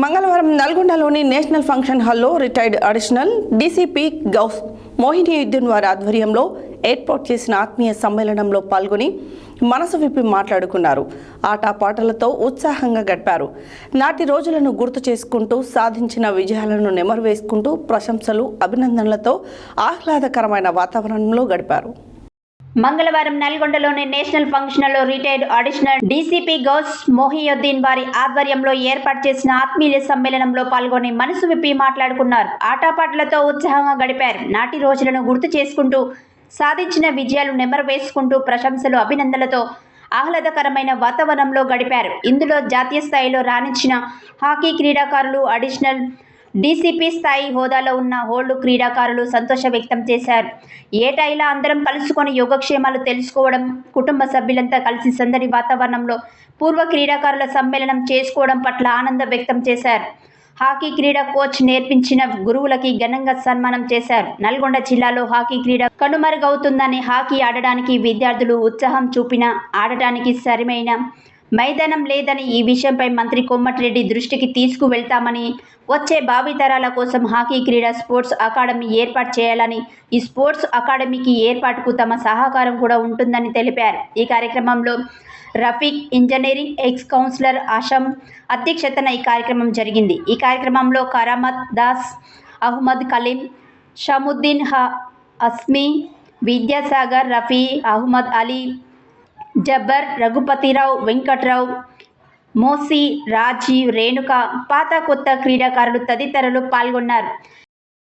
మంగళవారం నల్గొండలోని national function హాల్లో retired additional DCP Ghouse మోహినీయుద్దీన్ వారి ఆధ్వర్యంలో ఏర్పాటు చేసిన ఆత్మీయ సమ్మేళనంలో పాల్గొని మనసు విప్పి మాట్లాడుకున్నారు. ఆటపాటలతో ఉత్సాహంగా గడిపారు. నాటి రోజులను గుర్తు చేసుకుంటూ సాధించిన విజయాలను నెమరు వేసుకుంటూ ప్రశంసలు, అభినందనలతో ఆహ్లాదకరమైన వాతావరణంలో గడిపారు. మంగళవారం నల్గొండలోని నేషనల్ ఫంక్షన్లో retired additional DCP Ghouse Mohiuddin వారి ఆధ్వర్యంలో ఏర్పాటు చేసిన ఆత్మీయ సమ్మేళనంలో పాల్గొని మనసు విప్పి మాట్లాడుకున్నారు. ఆటపాటలతో ఉత్సాహంగా గడిపారు. నాటి రోజులను గుర్తు చేసుకుంటూ సాధించిన విజయాలు నెమరు వేసుకుంటూ ప్రశంసలు, అభినందనలతో ఆహ్లాదకరమైన వాతావరణంలో గడిపారు. ఇందులో జాతీయ స్థాయిలో రాణించిన హాకీ క్రీడాకారులు, అడిషనల్ డీసీపీ స్థాయి హోదాలో ఉన్న ఓల్డ్ క్రీడాకారులు సంతోషం వ్యక్తం చేశారు. ఏటా ఇలా అందరం కలుసుకొని యోగక్షేమాలు తెలుసుకోవడం, కుటుంబ సభ్యులంతా కలిసి సందడి వాతావరణంలో పూర్వ క్రీడాకారుల సమ్మేళనం చేసుకోవడం పట్ల ఆనందం వ్యక్తం చేశారు. హాకీ క్రీడా కోచ్ నేర్పించిన గురువులకి ఘనంగా సన్మానం చేశారు. నల్గొండ జిల్లాలో హాకీ క్రీడ కనుమరుగవుతుందని, హాకీ ఆడడానికి విద్యార్థులు ఉత్సాహం చూపినా ఆడటానికి సరైన మైదానం లేదని, ఈ విషయంపై మంత్రి కోమటిరెడ్డి దృష్టికి తీసుకువెళ్తామని, వచ్చే భావితరాల కోసం హాకీ క్రీడా స్పోర్ట్స్ అకాడమీ ఏర్పాటు చేయాలని, ఈ స్పోర్ట్స్ అకాడమీకి ఏర్పాటుకు తమ సహకారం కూడా ఉంటుందని తెలిపారు. ఈ కార్యక్రమంలో రఫీక్, ఇంజనీరింగ్ ఎక్స్ కౌన్సిలర్ ఆషం అధ్యక్షతన ఈ కార్యక్రమం జరిగింది. ఈ కార్యక్రమంలో కరామత్ దాస్, అహ్మద్ కలీం, షముద్దీన్, అస్మి, విద్యాసాగర్, రఫీ, అహ్మద్ అలీ, జబ్బర్, రఘుపతిరావు, వెంకట్రావు, మోసి, రాజీవ్, రేణుక, పాత కొత్త క్రీడాకారులు తదితరులు పాల్గొన్నారు.